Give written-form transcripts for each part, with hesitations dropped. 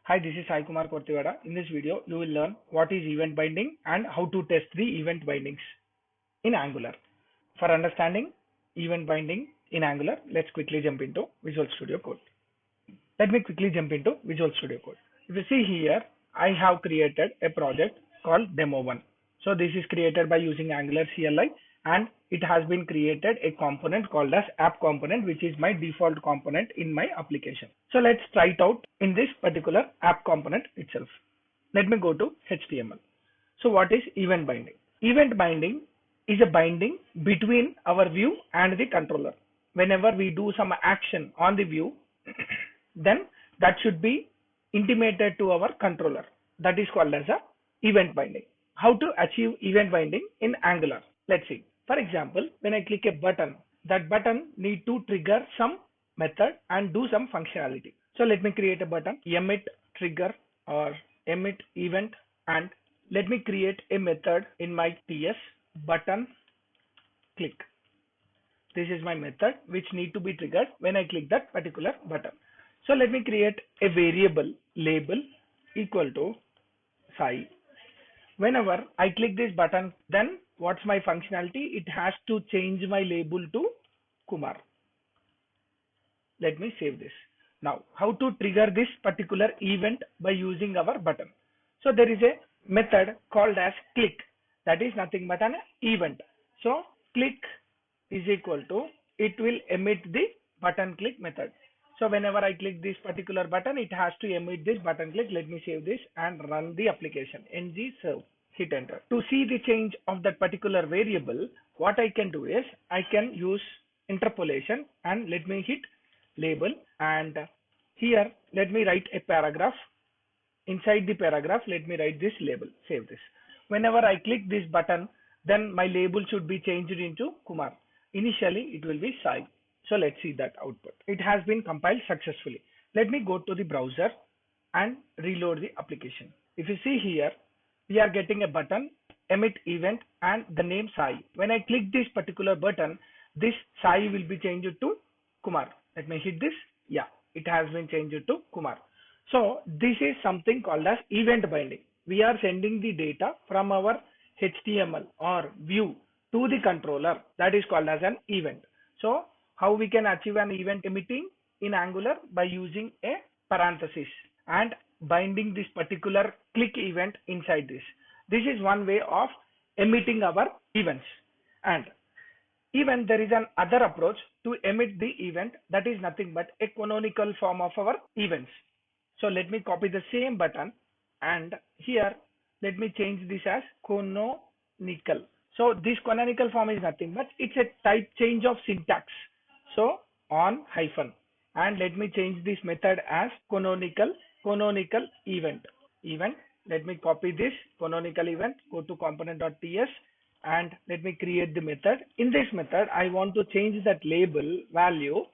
Hi, this is Sai Kumar Kortiwada. In this video, you will learn what is event binding and how to test the event bindings in Angular. For understanding event binding in Angular, let's quickly jump into Visual Studio Code. Let me quickly jump into Visual Studio Code. If you see here, I have created a project called Demo1. So this is created by using Angular CLI, and it has been created a component called as app component, which is my default component in my application. So let's try it out in this particular app component itself. Let me go to HTML. So what is event binding? Event binding is a binding between our view and the controller. Whenever we do some action on the view, then that should be intimated to our controller. That is called as a event binding. How to achieve event binding in Angular? Let's see. For example, when I click a button, that button need to trigger some method and do some functionality. So let me create a button, emit trigger or emit event, and let me create a method in my TS button click. This is my method which need to be triggered when I click that particular button. So let me create a variable label equal to Sai. Whenever I click this button, then what's my functionality? It has to change my label to Kumar. Let me save this. Now, how to trigger this particular event by using our button? So there is a method called as click. That is nothing but an event. So click is equal to, it will emit the button click method. So whenever I click this particular button, it has to emit this button click. Let me save this and run the application. ng serve, hit enter. To see the change of that particular variable, what I can do is I can use interpolation, and let me hit label, and here let me write a paragraph. Inside the paragraph, let me write this label. Save this. Whenever I click this button, then my label should be changed into Kumar. Initially it will be Sai. So let's see that output. It has been compiled successfully. Let me go to the browser and reload the application. If you see here, we are getting a button, emit event, and the name Sai. When I click this particular button, this Sai will be changed to Kumar. Let me hit this. Yeah, it has been changed to Kumar. So this is something called as event binding. We are sending the data from our HTML or view to the controller. That is called as an event. So how we can achieve an event emitting in Angular? By using a parenthesis and binding this particular click event inside this. This is one way of emitting our events. And even there is an other approach to emit the event, that is nothing but a canonical form of our events. So let me copy the same button, and here let me change this as canonical. So this canonical form is nothing but it's a type change of syntax. So on hyphen, and let me change this method as canonical event. Let me copy this canonical event, go to component.ts, and let me create the method. In this method, I want to change that label value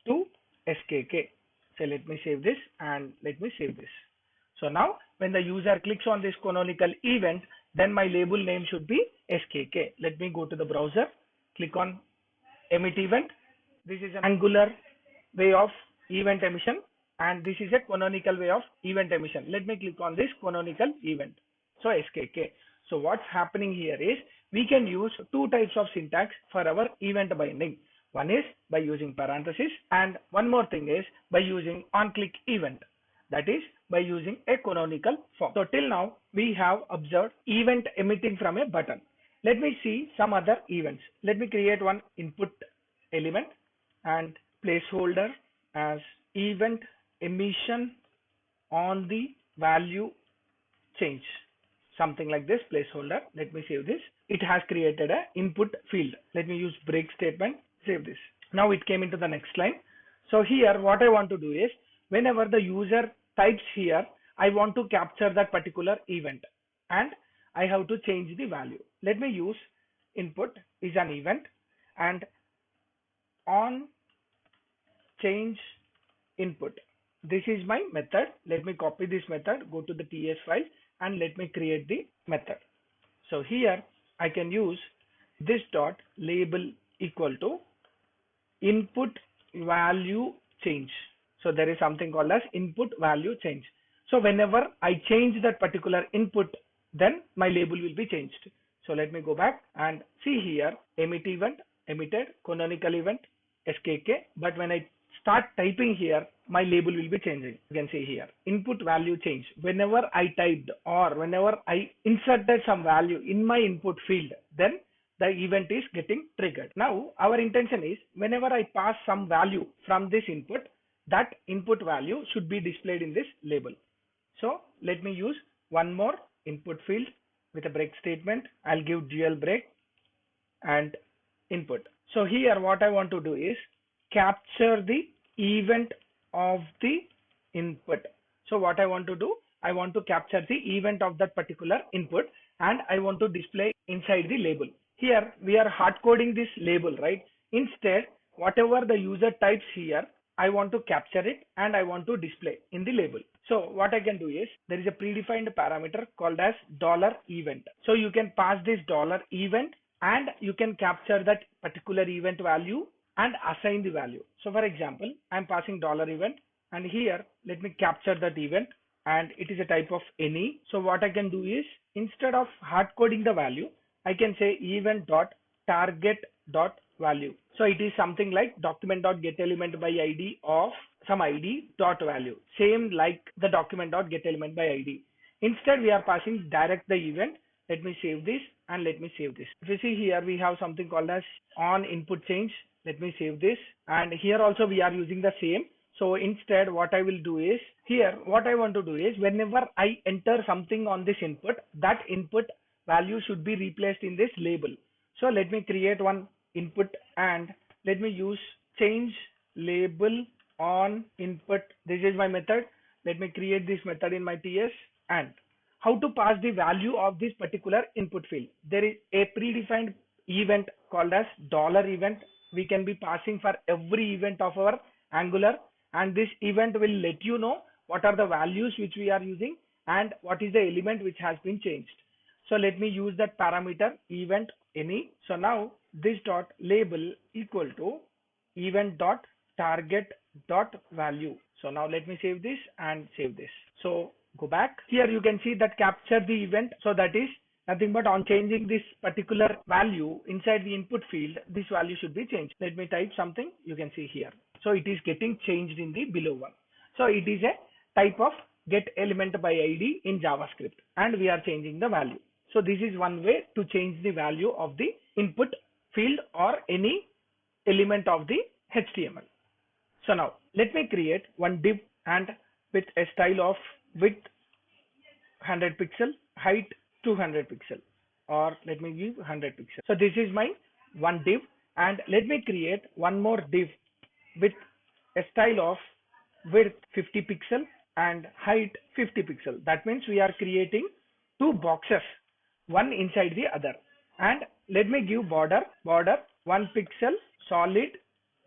to skk. So let me save this and let me save this. So now when the user clicks on this canonical event, then my label name should be skk. Let me go to the browser, click on emit event. This is an Angular way of event emission, and this is a canonical way of event emission. Let me click on this canonical event. So skk. So what's happening here is we can use two types of syntax for our event binding. One is by using parenthesis, and one more thing is by using on-click event. That is by using a canonical form. So till now we have observed event emitting from a button. Let me see some other events. Let me create one input element and placeholder as event emission on the value change. Something like this placeholder. Let me save this. It has created an input field. Let me use break statement. Save this. Now it came into the next line. So here what I want to do is whenever the user types here, I want to capture that particular event, and I have to change the value. Let me use input is an event, and on change input. This is my method. Let me copy this method, go to the TS file, and let me create the method. So here I can use this dot label equal to input value change. So there is something called as input value change. So whenever I change that particular input, then my label will be changed. So let me go back and see here, emit event, emitted, canonical event, SKK. But when I start typing here, my label will be changing. You can see here, input value change. Whenever I typed or whenever I inserted some value in my input field, then the event is getting triggered. Now our intention is whenever I pass some value from this input, that input value should be displayed in this label. So let me use one more input field with a break statement. I'll give dual break and input. So here what I want to do is capture the event of the input. So what I want to do, I want to capture the event of that particular input and I want to display inside the label. Here we are hard coding this label, right? Instead, whatever the user types here, I want to capture it and I want to display in the label. So what I can do is there is a predefined parameter called as $event. So you can pass this $event and you can capture that particular event value and assign the value. So for example, I'm passing $event and here let me capture that event and it is a type of any. So what I can do is instead of hard coding the value, I can say event dot target dot value. So it is something like document dot get element by ID of some ID dot value, same like the document dot get element by ID. Instead we are passing direct the event. Let me save this and let me save this. If you see here, we have something called as on input change. Let me save this, and here also we are using the same. So instead what I will do is here what I want to do is whenever I enter something on this input, that input value should be replaced in this label. So let me create one input and let me use change label on input. This is my method. Let me create this method in my TS. And how to pass the value of this particular input field. There is a predefined event called as $event. We can be passing for every event of our Angular, and this event will let you know what are the values which we are using and what is the element which has been changed. So let me use that parameter event any. So now this dot label equal to event dot target dot value. So now let me save this and save this. So go back here, you can see that capture the event. So that is nothing but on changing this particular value inside the input field, this value should be changed. Let me type something, you can see here. So it is getting changed in the below one. So it is a type of get element by ID in JavaScript and we are changing the value. So this is one way to change the value of the input field or any element of the HTML. So now let me create one div and with a style of width 100 pixel, height 200 pixel, or let me give 100 pixel. So this is my one div and let me create one more div with a style of width 50 pixel and height 50 pixel. That means we are creating two boxes, one inside the other. And let me give border 1 pixel solid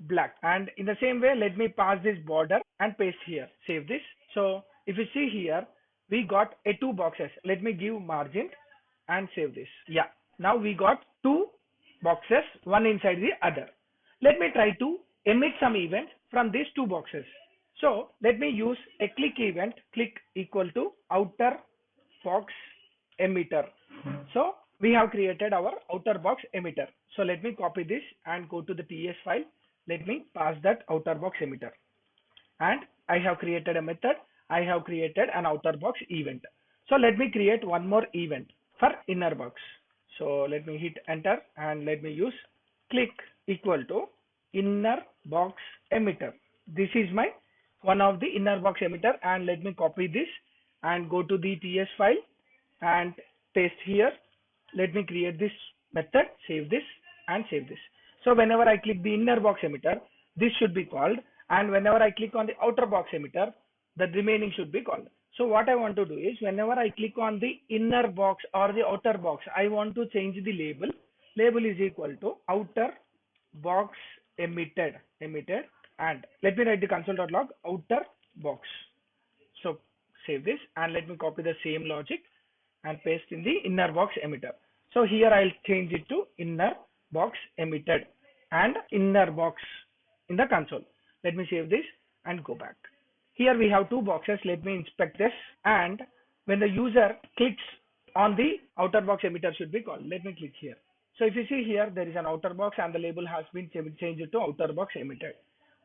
black, and in the same way let me pass this border and paste here. Save this. So if you see here, we got a two boxes. Let me give margin and save this. Yeah, now we got two boxes, one inside the other. Let me try to emit some event from these two boxes. So let me use a click event, click equal to outer box emitter. So we have created our outer box emitter. So let me copy this and go to the TS file. Let me pass that outer box emitter. And I have created a method. I have created an outer box event. So let me create one more event for inner box. So let me hit enter and let me use click equal to inner box emitter. This is my one of the inner box emitter, and let me copy this and go to the TS file and paste here. Let me create this method, save this and save this. So whenever I click the inner box emitter, this should be called, and whenever I click on the outer box emitter, the remaining should be called. So what I want to do is whenever I click on the inner box or the outer box, I want to change the label. Label is equal to outer box emitted, and let me write the console.log outer box. So save this and let me copy the same logic and paste in the inner box emitter. So here I'll change it to inner box emitted and inner box in the console. Let me save this and go back. Here we have two boxes. Let me inspect this. And when the user clicks on the outer box, emitter should be called. Let me click here. So if you see here, there is an outer box and the label has been changed to outer box emitted.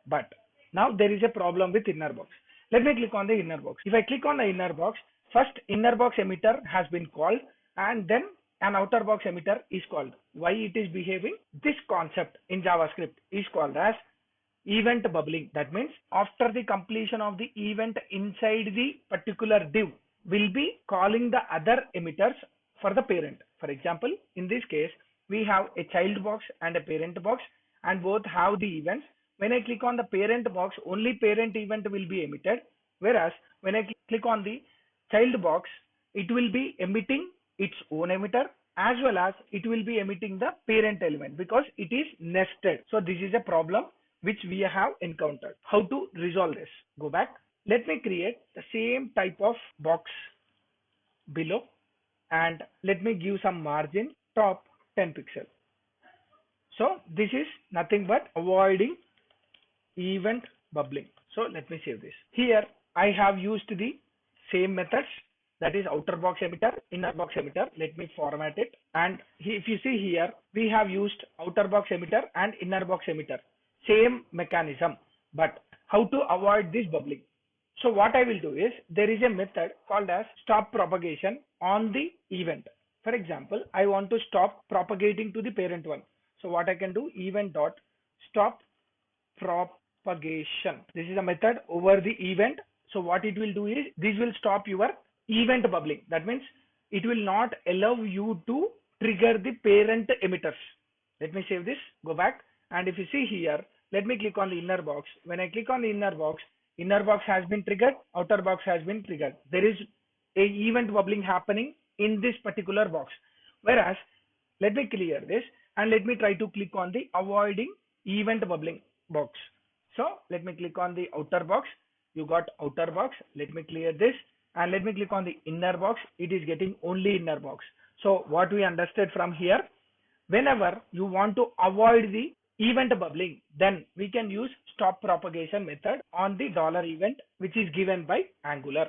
But now there is a problem with inner box. Let me click on the inner box. If I click on the inner box, first inner box emitter has been called and then an outer box emitter is called. Why it is behaving? This concept in JavaScript is called as event bubbling. That means after the completion of the event inside the particular div, will be calling the other emitters for the parent. For example, in this case, we have a child box and a parent box and both have the events. When I click on the parent box, only parent event will be emitted. Whereas when I click on the child box, it will be emitting its own emitter as well as it will be emitting the parent element because it is nested. So this is a problem which we have encountered. How to resolve this? Go back. Let me create the same type of box below and let me give some margin, top 10 pixel. So this is nothing but avoiding event bubbling. So let me save this. Here I have used the same methods, that is outer box emitter, inner box emitter. Let me format it. And if you see here, we have used outer box emitter and inner box emitter. Same mechanism, but how to avoid this bubbling? So what I will do is, there is a method called as stop propagation on the event. For example, I want to stop propagating to the parent one. So what I can do, event dot stop propagation. This is a method over the event. So what it will do is, this will stop your event bubbling. That means it will not allow you to trigger the parent emitters. Let me save this, go back. And if you see here, let me click on the inner box. When I click on the inner box has been triggered, outer box has been triggered. There is a event bubbling happening in this particular box. Whereas, let me clear this and let me try to click on the avoiding event bubbling box. So let me click on the outer box. You got outer box. Let me clear this and let me click on the inner box. It is getting only inner box. So what we understood from here, whenever you want to avoid the event bubbling, then we can use stop propagation method on the $event, which is given by Angular.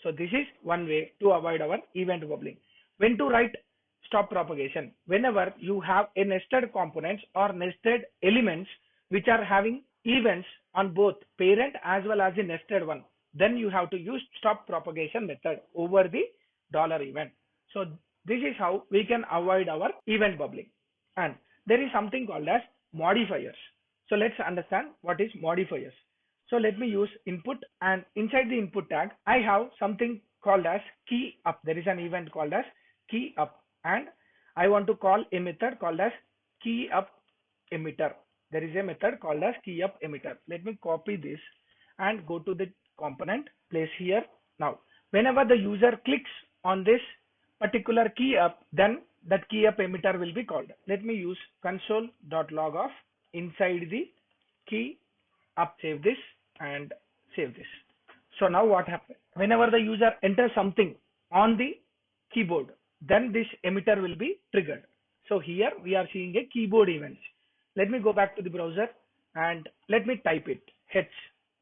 So this is one way to avoid our event bubbling. When to write stop propagation? Whenever you have a nested components or nested elements which are having events on both parent as well as the nested one, then you have to use stop propagation method over the $event. So this is how we can avoid our event bubbling. And there is something called as modifiers. So let's understand what is modifiers. So let me use input, and inside the input tag, I have something called as key up. There is an event called as key up, and I want to call a method called as key up emitter. There is a method called as key up emitter. Let me copy this and go to the component, place here. Now, whenever the user clicks on this particular key up, then that key up emitter will be called. Let me use console.log of inside the key up, save this and save this. So now what happens? Whenever the user enters something on the keyboard, then this emitter will be triggered. So here we are seeing a keyboard event. Let me go back to the browser and let me type it. H.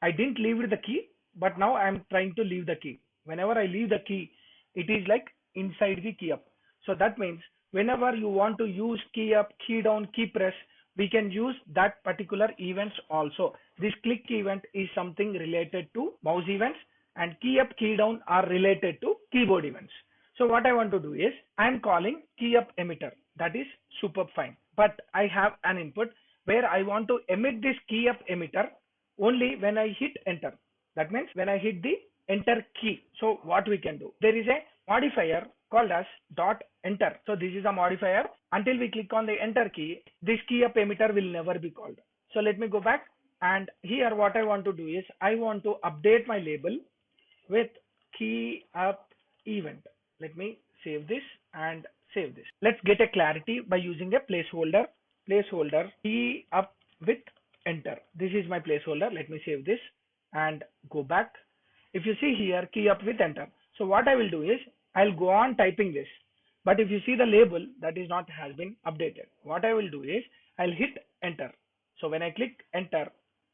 I didn't leave the key, but now I am trying to leave the key. Whenever I leave the key, it is like inside the key up. So that means whenever you want to use key up, key down, key press, we can use that particular events also. This click event is something related to mouse events, and key up, key down are related to keyboard events. So what I want to do is, I am calling key up emitter. That is super fine. But I have an input where I want to emit this key up emitter only when I hit enter. That means when I hit the enter key. So what we can do? There is a modifier called as dot enter. So this is a modifier. Until we click on the enter key, this key up emitter will never be called. So let me go back, and here what I want to do is, I want to update my label with key up event. Let me save this and save this. Let's get a clarity by using a placeholder key up with enter. This is my placeholder. Let me save this and go back. If you see here, key up with enter. So what I will do is, I'll go on typing this, but if you see the label, that is not has been updated. What I will do is, I'll hit enter. So when I click enter,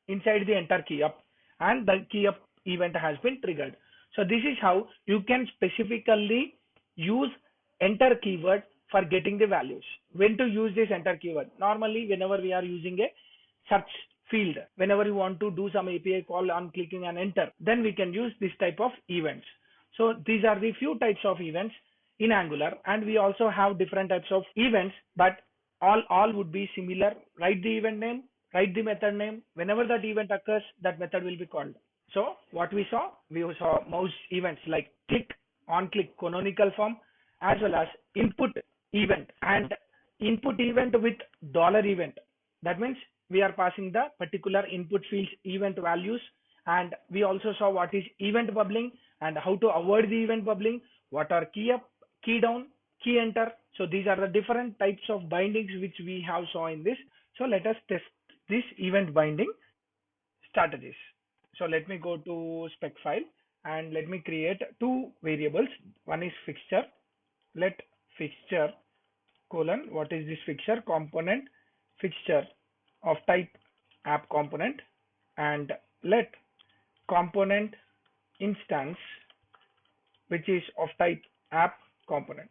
inside the enter key up, and the key up event has been triggered. So this is how you can specifically use enter keyword for getting the values. When to use this enter keyword? Normally, whenever we are using a search field, whenever you want to do some API call on clicking and enter, then we can use this type of events. So these are the few types of events in Angular, and we also have different types of events, but all would be similar. Write the event name, write the method name. Whenever that event occurs, that method will be called. So what we saw mouse events like click, on click, canonical form, as well as input event and input event with dollar event. That means we are passing the particular input fields event values, and we also saw what is event bubbling and how to avoid the event bubbling, what are key up, key down, key enter. So these are the different types of bindings which we have saw in this. So let us test this event binding strategies. So let me go to spec file and let me create two variables. One is fixture. Let fixture colon, what is this fixture? Component fixture of type app component, and let component instance which is of type app component.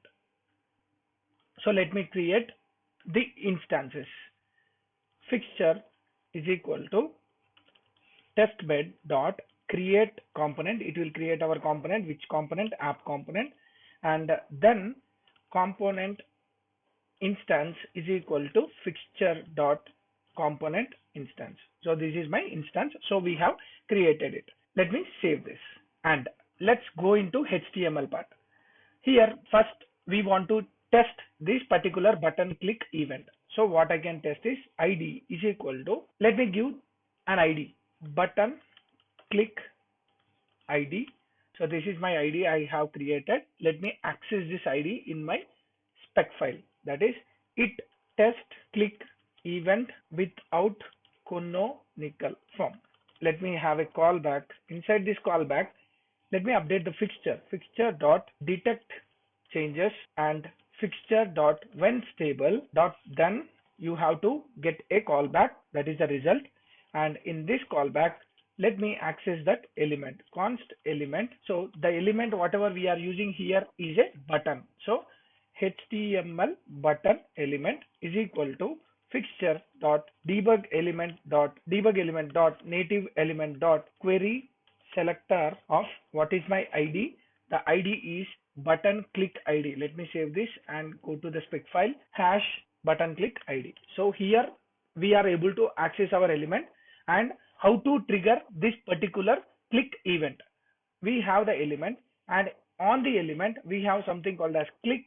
So let me create the instances. Fixture is equal to testbed dot create component. It will create our component. Which component? App component. And then component instance is equal to fixture dot component instance. So this is my instance. So we have created it. Let me save this and let's go into HTML part. Here first we want to test this particular button click event. So what I can test is id is equal to, let me give an id, button click id. So this is my id I have created. Let me access this id in my spec file, that is it test click event without canonical form. Let me have a callback. Inside this callback, let me update the fixture dot detect changes and fixture dot when stable dot then you have to get a callback, that is the result. And in this callback, let me access that element, const element. So the element whatever we are using here is a button. So HTML button element is equal to fixture dot debug element dot native element dot query selector of what is my id. The id is button click id. Let me save this and go to the spec file, hash button click id. So here we are able to access our element and how to trigger this particular click event. We have the element, and on the element we have something called as click,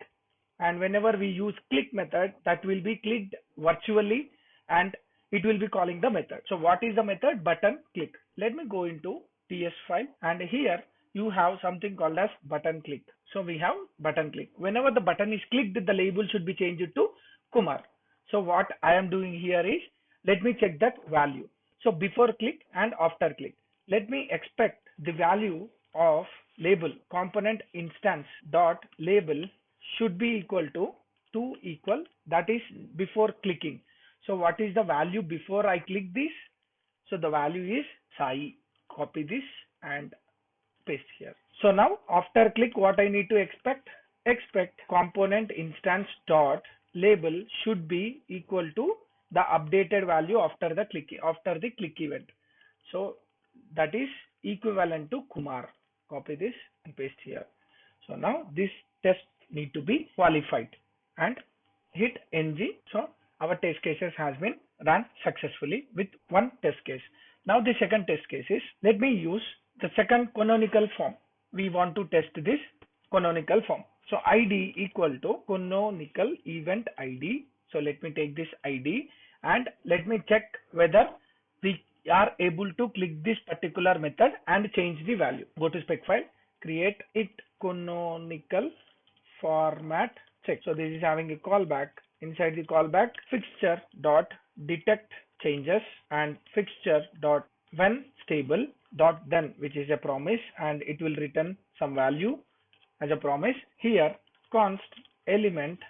and whenever we use click method, that will be clicked virtually and it will be calling the method. So what is the method? Button click. Let me go into TS file, and here you have something called as button click. So we have button click. Whenever the button is clicked, the label should be changed to Kumar. So what I am doing here is, let me check that value. So before click and after click, let me expect the value of label component instance dot label should be equal to 2 equal, that is before clicking. So what is the value before I click this? So the value is Sai. Copy this and paste here. So now after click, what I need to expect? Expect component instance dot label should be equal to the updated value after the click event. So that is equivalent to Kumar. Copy this and paste here. So now this test need to be qualified and hit ng. So our test cases has been run successfully with one test case. Now the second test case is, let me use the second canonical form. We want to test this canonical form. So id equal to canonical event id. So let me take this id and let me check whether we are able to click this particular method and change the value. Go to spec file, create it canonical format check. So this is having a callback. Inside the callback, fixture dot detect changes and fixture dot when stable dot then, which is a promise, and it will return some value as a promise. Here const element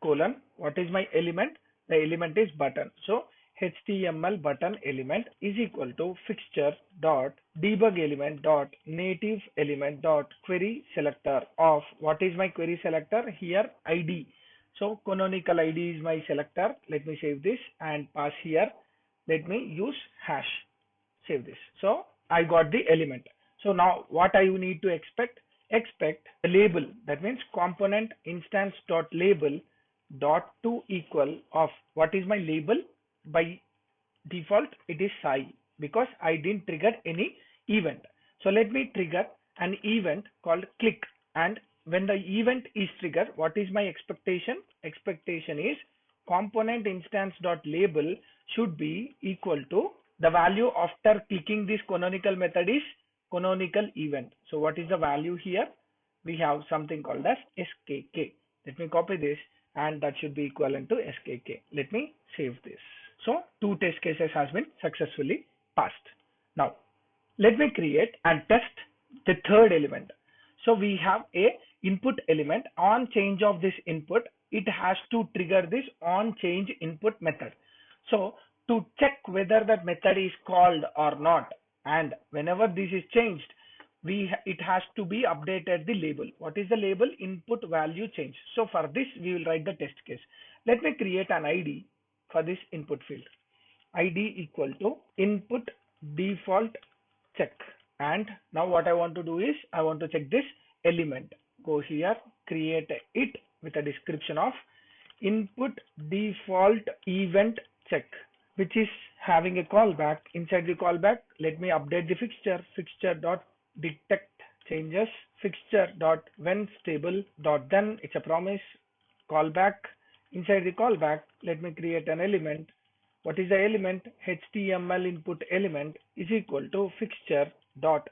colon, what is my element? The element is button. So HTML button element is equal to fixture dot debug element dot native element dot query selector of what is my query selector here ID. So canonical ID is my selector. Let me save this and pass here. Let me use hash. Save this. So I got the element. So now what I need to expect? Expect the label. That means component instance dot label dot to equal of what is my label. By default it is Sai because I didn't trigger any event. So let me trigger an event called click, and when the event is triggered, what is my expectation? Expectation is component instance dot label should be equal to the value after clicking this canonical method is canonical event. So what is the value here? We have something called as skk. Let me copy this, and that should be equivalent to skk. Let me save this. So two test cases has been successfully passed. Now let me create and test the third element. So we have a input element. On change of this input, it has to trigger this on change input method. So to check whether that method is called or not, and whenever this is changed, it has to be updated the label. What is the label? Input value change. So for this we will write the test case. Let me create an ID for this input field. ID equal to input default check. And now what I want to do is I want to check this element. Go here, create it with a description of input default event check, which is having a callback. Inside the callback, let me update the fixture dot detect changes, fixture dot when stable dot then it's a promise callback. Inside the callback, let me create an element. What is the element? HTML input element is equal to fixture dot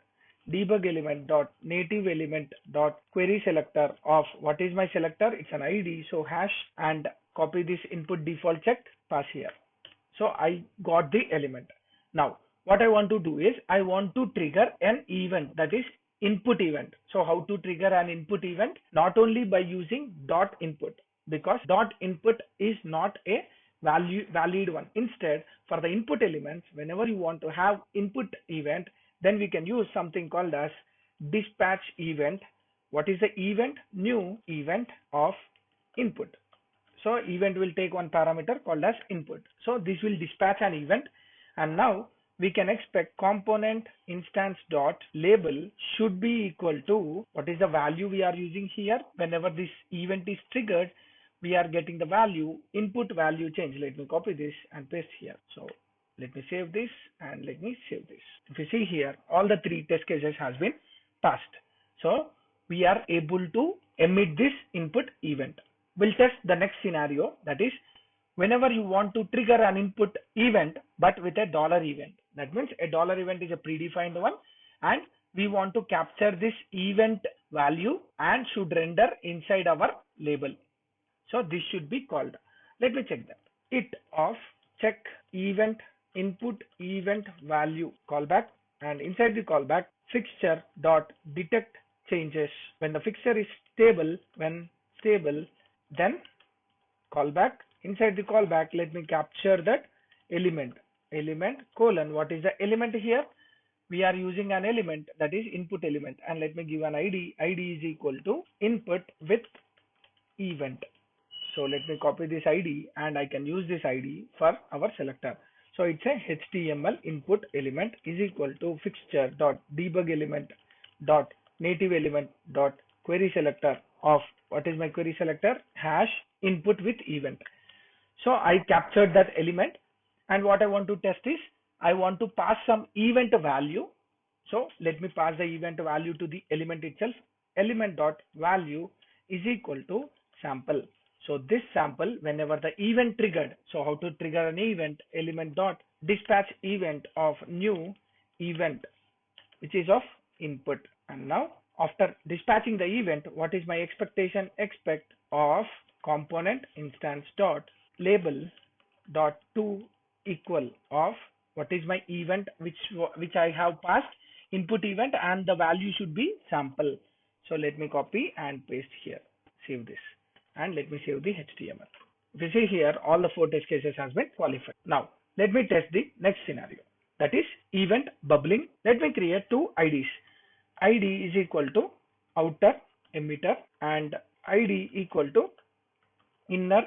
debug element dot native element dot query selector of what is my selector? It's an ID. So hash and copy this input default check, pass here. So I got the element. Now what I want to do is I want to trigger an event, that is input event. So how to trigger an input event? Not only by using dot input, because dot input is not a valid one. Instead, for the input elements, whenever you want to have input event, then we can use something called as dispatch event. What is the event? New event of input. So event will take one parameter called as input. So this will dispatch an event, and now we can expect component instance dot label should be equal to what is the value we are using here. Whenever this event is triggered, we are getting the value input value change. Let me copy this and paste here. So let me save this and let me save this. If you see here, all the three test cases has been passed. So we are able to emit this input event. We'll test the next scenario, that is whenever you want to trigger an input event but with a dollar event. That means a dollar event is a predefined one, and we want to capture this event value and should render inside our label. So this should be called. Let me check that. It of check event input event value callback, and inside the callback fixture dot detect changes. When the fixture is stable, when stable, then callback. Inside the callback, let me capture that element colon. What is the element here? We are using an element, that is input element, and let me give an ID. ID is equal to input with event. So let me copy this ID and I can use this ID for our selector. So it's a HTML input element is equal to fixture dot debug element dot native element dot query selector of what is my query selector? Hash input with event. So I captured that element, and what I want to test is I want to pass some event value. So let me pass the event value to the element itself. Element dot value is equal to sample. So this sample, whenever the event triggered, so how to trigger an event? Element dot dispatch event of new event, which is of input. And now after dispatching the event, what is my expectation? Expect of component instance dot label dot to equal of what is my event which I have passed input event, and the value should be sample. So let me copy and paste here. Save this and let me save the HTML. If you see here, all the four test cases has been qualified. Now let me test the next scenario, that is event bubbling. Let me create two IDs. ID is equal to outer emitter and ID equal to inner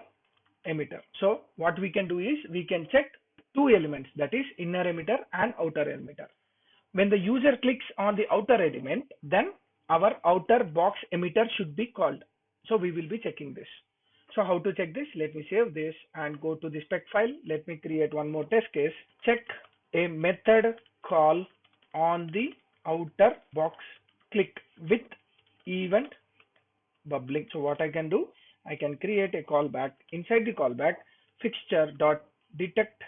emitter. So what we can do is we can check two elements, that is inner emitter and outer emitter. When the user clicks on the outer element, then our outer box emitter should be called. So we will be checking this. So how to check this? Let me save this and go to the spec file. Let me create one more test case. Check a method call on the outer box click with event bubbling. So what I can do, I can create a callback. Inside the callback, fixture dot detect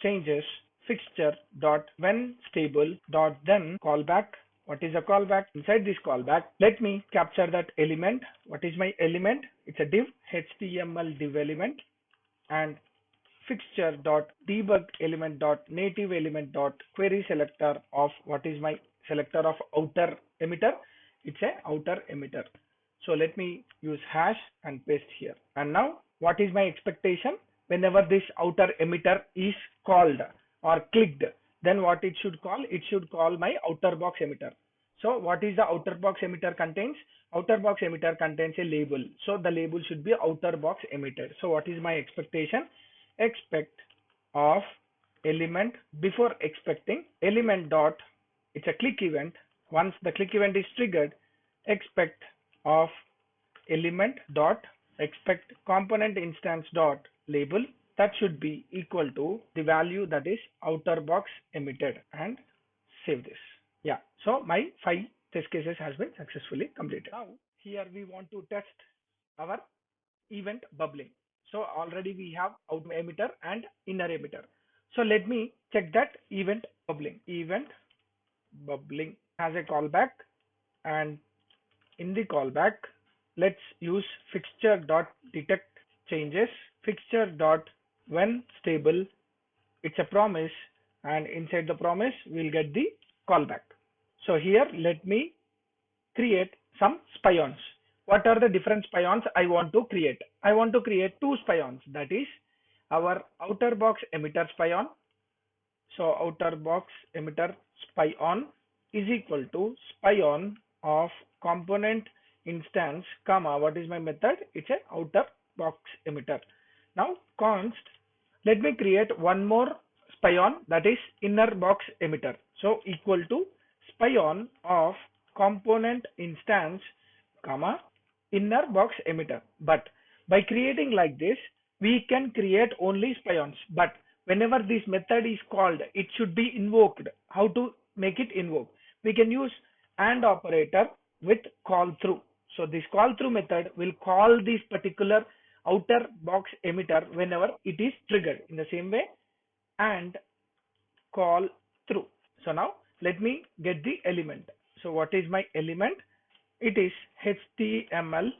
changes fixture dot when stable dot then callback. What is a callback? Inside this callback, let me capture that element. What is my element? It's a div, HTML div element, and fixture dot debug element dot native element dot query selector of what is my selector of outer emitter. It's a outer emitter. So let me use hash and paste here. And now what is my expectation? Whenever this outer emitter is called or clicked, then what it should call? It should call my outer box emitter. So what is the outer box emitter contains? Outer box emitter contains a label. So the label should be outer box emitter. So what is my expectation? Expect of element, before expecting element dot, it's a click event. Once the click event is triggered, expect of element dot expect component instance dot label, that should be equal to the value that is outer box emitted, and save this. Yeah, so my 5 test cases has been successfully completed. Now here we want to test our event bubbling. So already we have outer emitter and inner emitter. So let me check that event bubbling. Event bubbling has a callback, and in the callback, let's use fixture dot detect changes fixture dot when stable. It's a promise, and inside the promise we'll get the callback. So here let me create some spions. What are the different spions I want to create? I want to create two spions, that is our outer box emitter spion. So outer box emitter spion is equal to spion of component instance comma, what is my method? It's a outer box emitter. Now const, let me create one more spion, that is inner box emitter. So equal to spion of component instance comma inner box emitter. But by creating like this, we can create only spions, but whenever this method is called, it should be invoked. How to make it invoke? We can use AND operator with call through. So this call through method will call this particular outer box emitter whenever it is triggered. In the same way, and call through. So now let me get the element. So what is my element? It is HTML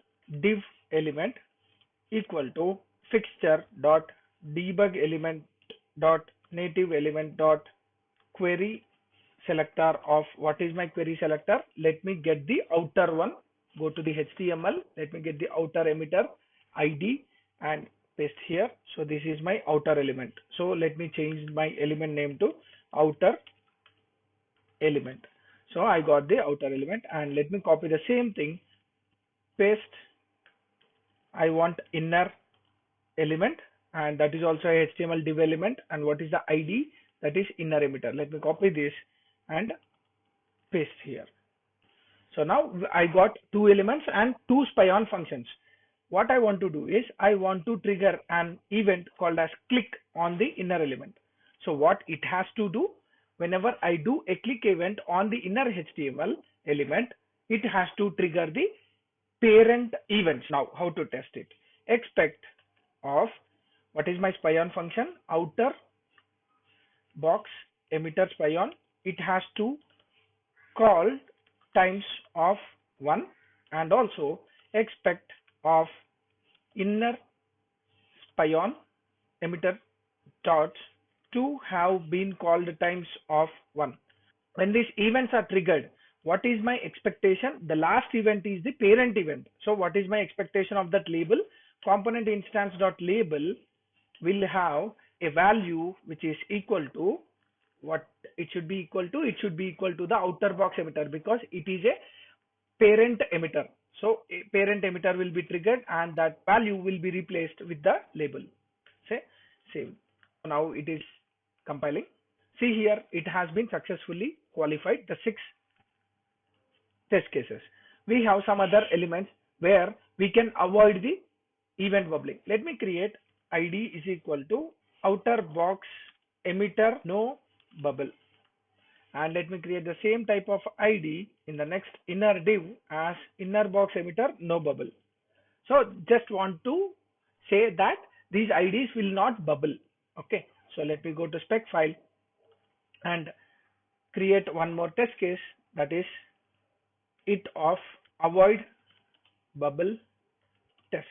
div element equal to fixture dot debug element dot native element dot query selector of what is my query selector. Let me get the outer one. Go to the HTML. Let me get the outer emitter ID and paste here. So this is my outer element. So let me change my element name to outer element. So I got the outer element, and let me copy the same thing, paste. I want inner element, and that is also a HTML div element, and what is the ID? That is inner emitter. Let me copy this and paste here. So now I got two elements and two spion functions. What I want to do is I want to trigger an event called as click on the inner element. So what it has to do, whenever I do a click event on the inner HTML element, it has to trigger the parent events. Now how to test it? Expect of what is my spion function? Outer box emitter spion. It has to call times of 1, and also expect of inner spion emitter dots to have been called times of 1. When these events are triggered, what is my expectation? The last event is the parent event. So what is my expectation of that label? Component instance dot label will have a value which is equal to what it should be equal to. It should be equal to the outer box emitter because it is a parent emitter. So a parent emitter will be triggered and that value will be replaced with the label. Say save. Now it is compiling. See here, it has been successfully qualified the 6 test cases. We have some other elements where we can avoid the event bubbling. Let me create id is equal to outer box emitter no bubble, and let me create the same type of id in the next inner div as inner box emitter no bubble. So just want to say that these ids will not bubble. Okay, so let me go to spec file and create one more test case, that is it of avoid bubble test.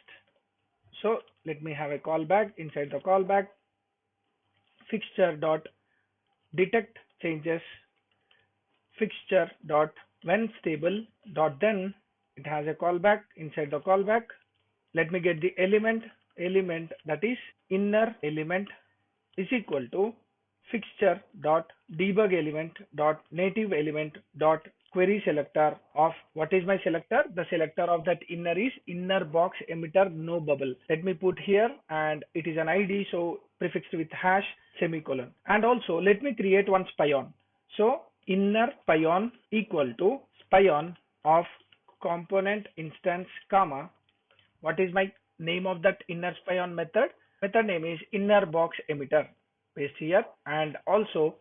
So let me have a callback. Inside the callback, fixture dot detect changes, fixture dot when stable dot then it has a callback. Inside the callback, let me get the element that is inner element is equal to fixture dot debug element dot native element dot query selector of what is my selector. The selector of that inner is inner box emitter no bubble. Let me put here, and it is an id, so prefixed with hash semicolon. And also let me create one spion. So inner spion equal to spion of component instance comma, what is my name of that inner spion method? Method name is inner box emitter. Paste here, and also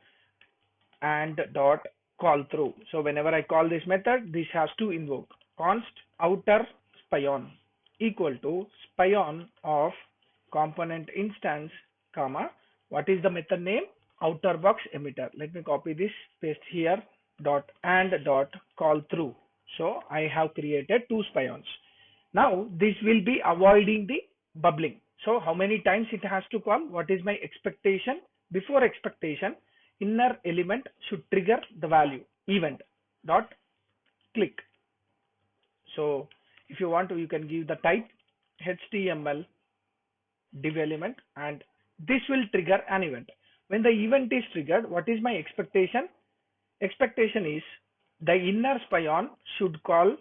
and dot call through. So whenever I call this method, this has to invoke const outer spion equal to spion of component instance comma, what is the method name? Outer box emitter. Let me copy this, paste here, dot and dot call through. So I have created 2 spions. Now this will be avoiding the bubbling. So how many times it has to call? What is my expectation? Before expectation, inner element should trigger the value event dot click. So if you want to, you can give the type HTML div element, and this will trigger an event. When the event is triggered, what is my expectation? Expectation is the inner spion should call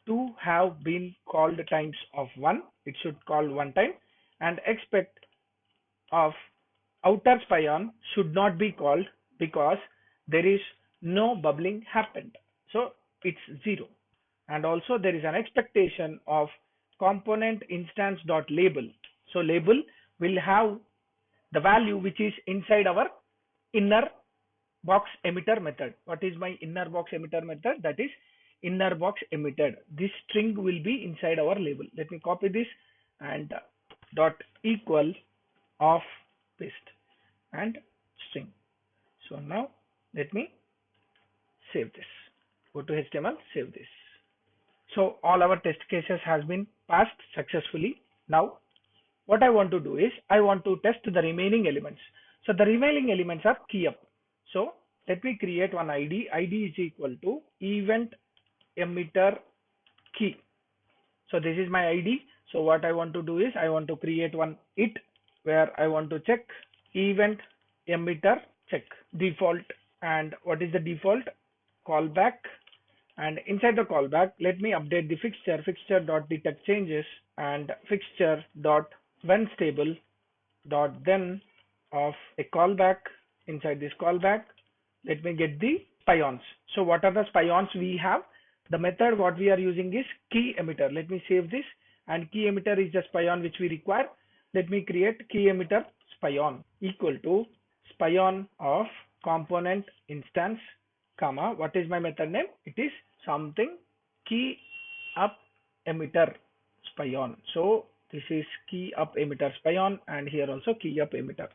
to have been called times of 1. It should call 1 time, and expect of outer spion should not be called because there is no bubbling happened. So it's 0. And also there is an expectation of component instance dot label. So label will have the value which is inside our inner box emitter method. What is my inner box emitter method? That is inner box emitted. This string will be inside our label. Let me copy this and dot equal of paste and string. So now let me save this. Go to HTML, save this. So all our test cases has been passed successfully. Now what I want to do is I want to test the remaining elements. So the remaining elements are key up. So let me create one id. id is equal to event emitter key. So this is my id. So what I want to do is I want to create one it where I want to check event emitter check default. And what is the default? Callback. And inside the callback, let me update the fixture dot detect changes and fixture dot when stable dot then of a callback. Inside this callback, let me get the spions. So what are the spions we have? The method what we are using is key emitter. Let me save this, and key emitter is the spion which we require. Let me create key emitter spion equal to spion of component instance comma, what is my method name? It is something key up emitter spion. So this is key up emitter spion, and here also key up emitter.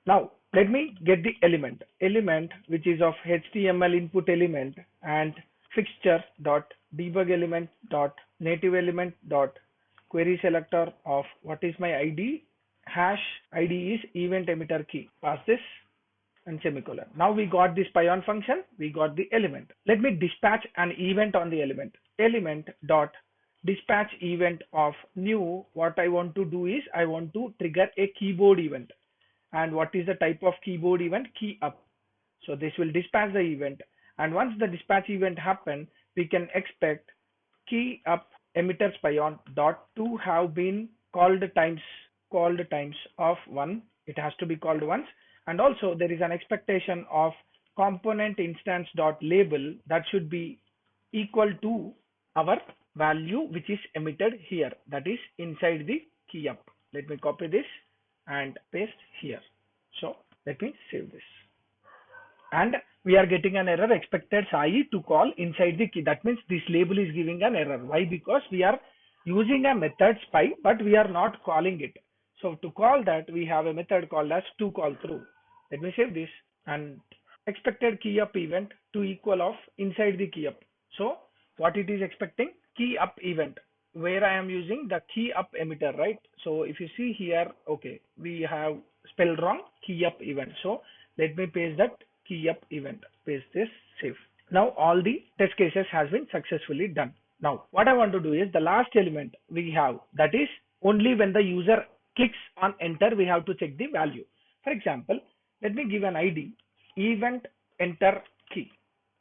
Now let me get the element which is of HTML input element and fixture dot debug element dot native element dot query selector of what is my id? Hash id is event emitter key. Pass this and semicolon. Now we got the spion function, we got the element. Let me dispatch an event on the element dot dispatch event of new. What I want to do is I want to trigger a keyboard event. And what is the type of keyboard event? Key up. So this will dispatch the event. And once the dispatch event happen, we can expect key up emitter spion dot to have been called times of one. It has to be called once. And also there is an expectation of component instance dot label that should be equal to our value which is emitted here, that is inside the key up. Let me copy this and paste here. So let me save this. And we are getting an error, expected Sai to call inside the key. That means this label is giving an error. Why? Because we are using a method spy, but we are not calling it. So to call that, we have a method called as to call through. Let me save this, and expected key up event to equal of inside the key up. So what it is expecting? Key up event, where I am using the key up emitter, right? So if you see here, okay, we have spelled wrong, key up event. So let me paste that key up event, paste this, save. Now all the test cases has been successfully done. Now what I want to do is the last element we have, that is only when the user clicks on enter, we have to check the value. For example, let me give an ID, event enter key.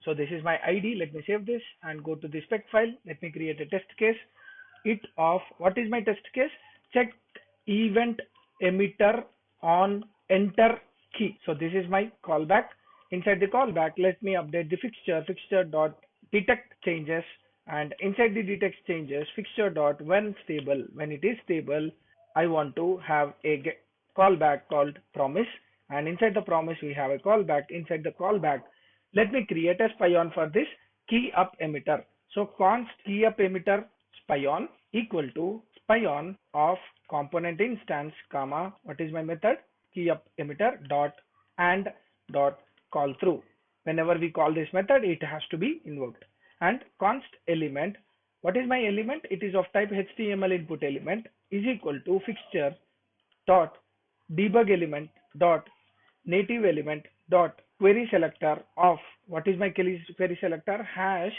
So this is my ID. Let me save this and go to the spec file. Let me create a test case. It of, what is my test case? Check event emitter on enter key. So this is my callback. Inside the callback, let me update the fixture dot detect changes, and inside the detect changes, fixture dot when stable. When it is stable, I want to have a callback called promise, and inside the promise we have a callback. Inside the callback, let me create a spion for this key up emitter. So const key up emitter spion equal to spion of component instance comma, what is my method? Key up emitter dot and dot call through. Whenever we call this method, it has to be invoked. And const element, what is my element? It is of type HTML input element, is equal to fixture dot debug element dot native element dot query selector of, what is my query selector? Hash,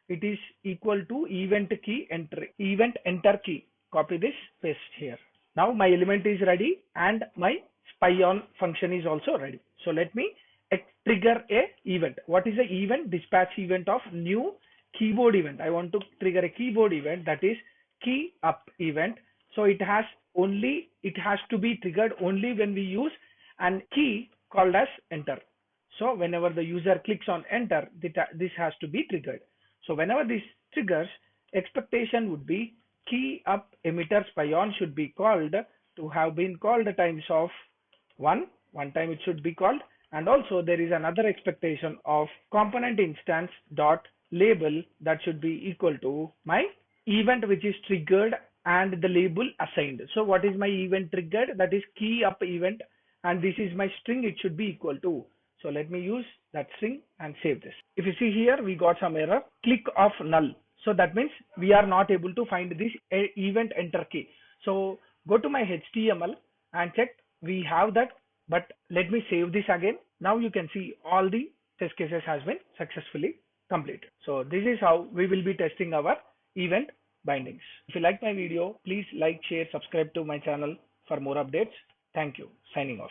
it is equal to event enter key. Copy this, paste here. Now my element is ready and my spion function is also ready. So let me trigger a event. What is the event? Dispatch event of new keyboard event. I want to trigger a keyboard event, that is key up event. So it has to be triggered only when we use an key called as enter. So whenever the user clicks on enter, this has to be triggered. So whenever this triggers, expectation would be key up emitter spion should be called to have been called times of one time it should be called. And also there is another expectation of component instance dot label that should be equal to my event which is triggered and the label assigned. So what is my event triggered? That is key up event, and this is my string, it should be equal to. So let me use that string and save this. If you see here, we got some error, click of null. So that means we are not able to find this event enter key. So go to my HTML and check, we have that, but let me save this again. Now you can see all the test cases has been successfully completed. So this is how we will be testing our event bindings. If you like my video, please like, share, subscribe to my channel for more updates. Thank you. Signing off.